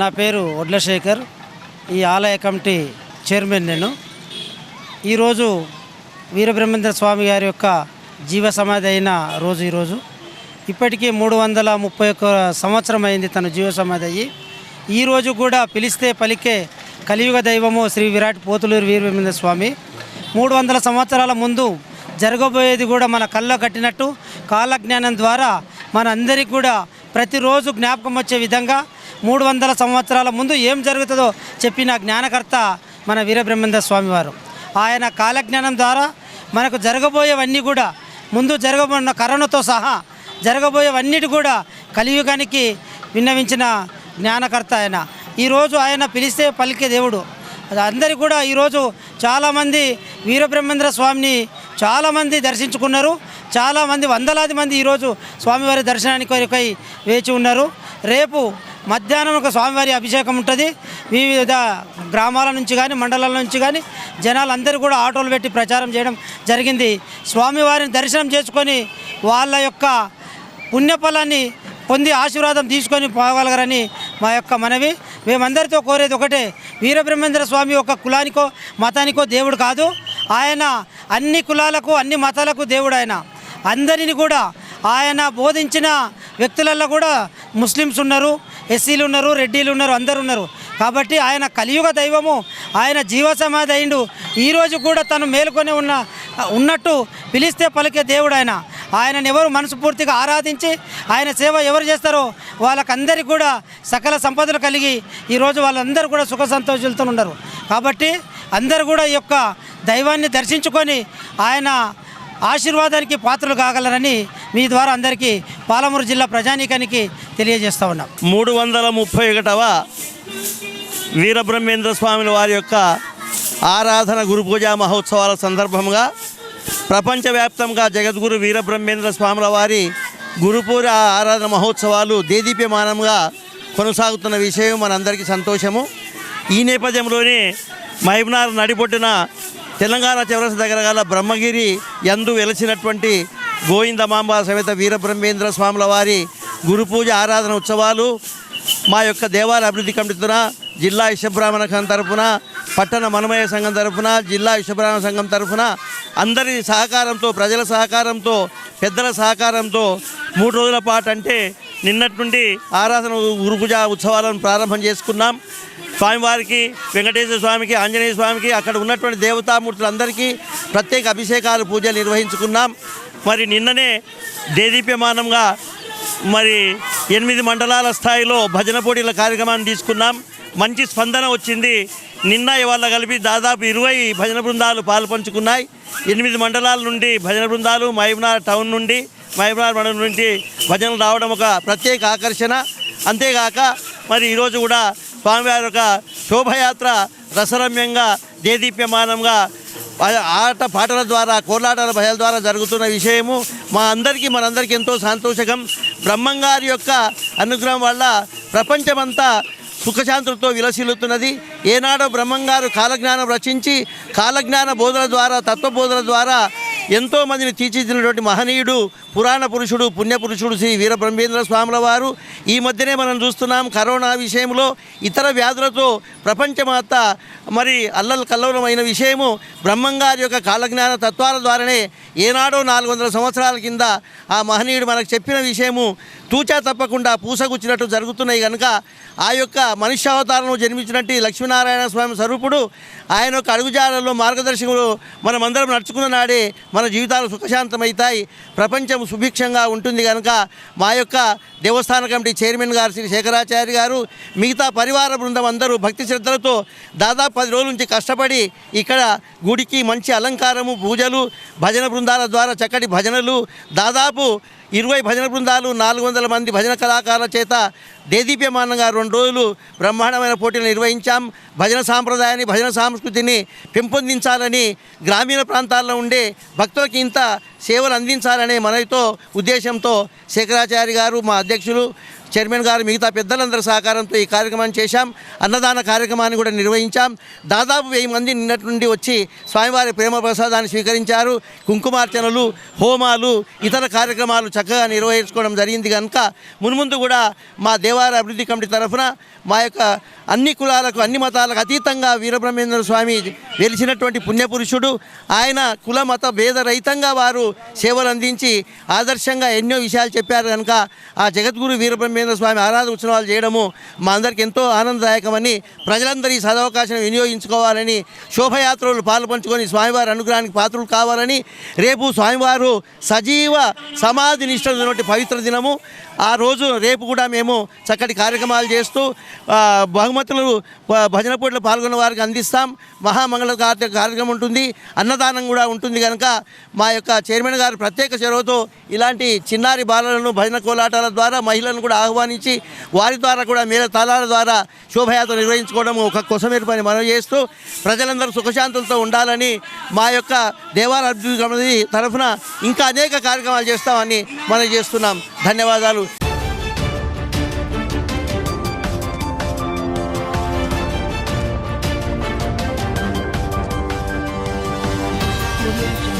నా పేరు వడ్లశేఖర్. ఈ ఆలయ కమిటీ చైర్మన్ నేను. ఈరోజు వీరబ్రహ్మేంద్ర స్వామి గారి యొక్క జీవ సమాధి అయిన రోజు ఈరోజు. ఇప్పటికీ 331 సంవత్సరం అయింది తను జీవ సమాధి అయ్యి. ఈరోజు కూడా పిలిస్తే పలికే కలియుగ దైవము శ్రీ విరాట్ పోతులూరు వీరబ్రహ్మేంద్ర స్వామి. 300 సంవత్సరాల ముందు జరగబోయేది కూడా మన కళ్ళ కట్టినట్టు కాలజ్ఞానం ద్వారా మన అందరికీ కూడా ప్రతిరోజు జ్ఞాపకం వచ్చే విధంగా 300 సంవత్సరాల ముందు ఏం జరుగుతుందో చెప్పిన జ్ఞానకర్త మన వీరబ్రహ్మేంద్ర స్వామివారు. ఆయన కాలజ్ఞానం ద్వారా మనకు జరగబోయేవన్నీ కూడా ముందు జరగబోన్న కరోనాతో సహా జరగబోయేవన్నిటి కూడా కలియుగానికి విన్నవించిన జ్ఞానకర్త ఆయన. ఈరోజు ఆయన పిలిస్తే పలికే దేవుడు. అందరికీ కూడా ఈరోజు చాలామంది వీరబ్రహ్మేంద్ర స్వామిని చాలామంది దర్శించుకున్నారు. చాలామంది వందలాది మంది ఈరోజు స్వామివారి దర్శనానికి కొరకై వేచి ఉన్నారు. రేపు మధ్యాహ్నం ఒక స్వామివారి అభిషేకం ఉంటుంది. వివిధ గ్రామాల నుంచి కానీ మండలాల నుంచి కానీ జనాలందరూ కూడా ఆటోలు పెట్టి ప్రచారం చేయడం జరిగింది. స్వామివారిని దర్శనం చేసుకొని వాళ్ళ యొక్క పుణ్యఫలాన్ని పొంది ఆశీర్వాదం తీసుకొని పోగలగరని మా యొక్క మనవి. మేమందరితో కోరేది ఒకటే, వీరబ్రహ్మేంద్ర స్వామి ఒక కులానికో మతానికో దేవుడు కాదు. ఆయన అన్ని కులాలకు అన్ని మతాలకు దేవుడు. ఆయన అందరిని కూడా ఆయన బోధించిన వ్యక్తులలో కూడా ముస్లిమ్స్ ఉన్నారు, ఎస్సీలు ఉన్నారు, రెడ్డిలు ఉన్నారు, అందరు ఉన్నారు. కాబట్టి ఆయన కలియుగ దైవము. ఆయన జీవ సమాధి అయిండు. ఈరోజు కూడా తను మేలుకొని ఉన్నట్టు పిలిస్తే పలికే దేవుడు ఆయన. ఆయనను ఎవరు మనస్ఫూర్తిగా ఆరాధించి ఆయన సేవ ఎవరు చేస్తారో వాళ్ళకందరికీ కూడా సకల సంపదలు కలిగి ఈరోజు వాళ్ళందరూ కూడా సుఖ సంతోషాలతో ఉన్నారు. కాబట్టి అందరూ కూడా ఈ యొక్క దైవాన్ని దర్శించుకొని ఆయన ఆశీర్వాదానికి పాత్రలు కాగలరని మీ ద్వారా అందరికీ పాలమూరు జిల్లా ప్రజానీకానికి తెలియజేస్తూ ఉన్నాం. 331వ వీరబ్రహ్మేంద్ర స్వామిల వారి యొక్క ఆరాధన గురు పూజా మహోత్సవాల సందర్భంగా ప్రపంచవ్యాప్తంగా జగద్గురు వీరబ్రహ్మేంద్ర స్వాముల వారి గురుపూజ ఆరాధన మహోత్సవాలు దేదీప్యమానంగా కొనసాగుతున్న విషయం మనందరికీ సంతోషము. ఈ నేపథ్యంలోనే మహబూబ్నగర్ నడిబొడ్డున తెలంగాణ చౌరస్తా దగ్గర గల బ్రహ్మగిరి యందు వెలసినటువంటి గోవిందమాంబ సమేత వీరబ్రహ్మేంద్ర స్వాముల వారి గురుపూజ ఆరాధన ఉత్సవాలు మా యొక్క దేవాలయ అభివృద్ధి కమిటీ తరపున, జిల్లా విశ్వబ్రాహ్మణ సంఘం తరపున, పట్టణ మనమయ సంఘం తరపున, జిల్లా విశ్వబ్రాహ్మణ సంఘం తరపున అందరి సహకారంతో, ప్రజల సహకారంతో, పెద్దల సహకారంతో 3 రోజుల పాటు అంటే నిన్నటి నుండి ఆరాధన గురుపూజ ఉత్సవాలను ప్రారంభం చేసుకున్నాం. స్వామివారికి, వెంకటేశ్వర స్వామికి, ఆంజనేయ స్వామికి, అక్కడ ఉన్నటువంటి దేవతామూర్తులందరికీ ప్రత్యేక అభిషేకాలు, పూజలు నిర్వహించుకున్నాం. మరి నిన్ననే దేదీప్యమానంగా 8 మండలాల స్థాయిలో భజన పోటీల కార్యక్రమాన్ని తీసుకున్నాం. మంచి స్పందన వచ్చింది. నిన్న ఇవాళ కలిపి దాదాపు 20 భజన బృందాలు పాల్పంచుకున్నాయి. 8 మండలాల నుండి భజన బృందాలు, మహబూబ్నగర్ టౌన్ నుండి, మహబూబ్నగర్ మండలం నుండి భజనలు రావడం ఒక ప్రత్యేక ఆకర్షణ. అంతేగాక ఈరోజు కూడా స్వామివారి యొక్క శోభయాత్ర రసరమ్యంగా దేదీప్యమానంగా ఆట పాటల ద్వారా, కోలాటాల భయాల ద్వారా జరుగుతున్న విషయము మనందరికీ ఎంతో సంతోషకం. బ్రహ్మంగారి యొక్క అనుగ్రహం వల్ల ప్రపంచమంతా సుఖశాంతులతో విలసిల్లుతున్నది. ఏనాడో బ్రహ్మంగారు కాలజ్ఞానం రచించి కాలజ్ఞాన బోధన ద్వారా, తత్వబోధన ద్వారా ఎంతోమందిని తీర్చిదిద్దినటువంటి మహనీయుడు, పురాణ పురుషుడు, పుణ్యపురుషుడు శ్రీ వీరబ్రహ్మేంద్ర స్వాముల వారు. ఈ మధ్యనే మనం చూస్తున్నాం, కరోనా విషయంలో, ఇతర వ్యాధులతో ప్రపంచమంతా అల్లలు కల్లోలమైన విషయము బ్రహ్మంగారి యొక్క కాలజ్ఞాన తత్వాల ద్వారానే ఏనాడో 400 సంవత్సరాల కింద ఆ మహనీయుడు మనకు చెప్పిన విషయము తూచా తప్పకుండా పూసగుచ్చినట్టు జరుగుతున్నాయి. కనుక ఆ యొక్క మనుష్యావతారంలో జన్మించినట్టు లక్ష్మీనారాయణ స్వామి స్వరూపుడు ఆయన యొక్క అడుగుజాడల్లో మార్గదర్శకులు మనమందరం నడుచుకున్న నాడే మన జీవితాలు సుఖశాంతమవుతాయి, ప్రపంచం సుభిక్షంగా ఉంటుంది. కనుక మా యొక్క దేవస్థాన కమిటీ చైర్మన్ గారు శ్రీ శేఖరాచార్య గారు, మిగతా పరివార బృందం అందరూ భక్తి శ్రద్ధలతో దాదాపు 10 రోజుల నుంచి కష్టపడి ఇక్కడ గుడికి మంచి అలంకారము, పూజలు, భజన బృందాల ద్వారా చక్కటి భజనలు, దాదాపు 20 భజన బృందాలు, 400 మంది భజన కళాకారుల చేత దేదీప్యమానంగా 2 రోజులు బ్రహ్మాండమైన పోటీలు నిర్వహించాం. భజన సాంప్రదాయాన్ని, భజన సంస్కృతిని పెంపొందించాలని, గ్రామీణ ప్రాంతాల్లో ఉండే భక్తులకి ఇంత సేవలు అందించాలనే మనతో ఉద్దేశంతో శేఖరాచార్య గారు, మా అధ్యక్షులు చైర్మన్ గారు మిగతా పెద్దలందరి సహకారంతో ఈ కార్యక్రమాన్ని చేశాం. అన్నదాన కార్యక్రమాన్ని కూడా నిర్వహించాం. దాదాపు 1000 మంది నిన్నటి నుండి వచ్చి స్వామివారి ప్రేమ ప్రసాదాన్ని స్వీకరించారు. కుంకుమార్చనలు, హోమాలు, ఇతర కార్యక్రమాలు చక్కగా నిర్వహించుకోవడం జరిగింది. కనుక మున్ముందు కూడా మా దేవాలయ అభివృద్ధి కమిటీ తరఫున మా యొక్క అన్ని కులాలకు, అన్ని మతాలకు అతీతంగా వీరబ్రహ్మేంద్ర స్వామి వెలిసినటువంటి పుణ్యపురుషుడు. ఆయన కుల మత భేద రహితంగా వారు సేవలు అందించి ఆదర్శంగా ఎన్నో విషయాలు చెప్పారు. కనుక ఆ జగద్గురు వీరబ్రహ్మేంద్ర స్వామి ఆరాధన ఉత్సవాలు చేయడము మా అందరికి ఎంతో ఆనందదాయకమని, ప్రజలందరూ ఈ సదవకాశం వినియోగించుకోవాలని, శోభయాత్రలు పాల్పంచుకొని స్వామివారి అనుగ్రహానికి పాత్రలు కావాలని, రేపు స్వామివారు సజీవ సమాధి నిష్ఠున్నటువంటి పవిత్ర దినము. ఆ రోజు రేపు కూడా మేము చక్కటి కార్యక్రమాలు చేస్తూ బహుమతులు భజన పోటీలో పాల్గొన్న వారికి అందిస్తాం. మహామంగళ కార్యక్రమం ఉంటుంది, అన్నదానం కూడా ఉంటుంది. కనుక మా యొక్క చైర్మన్ గారు ప్రత్యేక చొరవతో ఇలాంటి చిన్నారి బాలలను భజన కోలాటాల ద్వారా మహిళలను కూడా ఆహ్వానించి వారి ద్వారా కూడా మేళ తాళాల ద్వారా శోభయాత్ర నిర్వహించుకోవడం ఒక కొసమేరు పని మనవి చేస్తూ ప్రజలందరూ సుఖశాంతులతో ఉండాలని మా యొక్క దేవాలయ అభివృద్ధి కమిటీ తరఫున ఇంకా అనేక కార్యక్రమాలు చేస్తామని మనం చేస్తున్నాం. ధన్యవాదాలు. Audio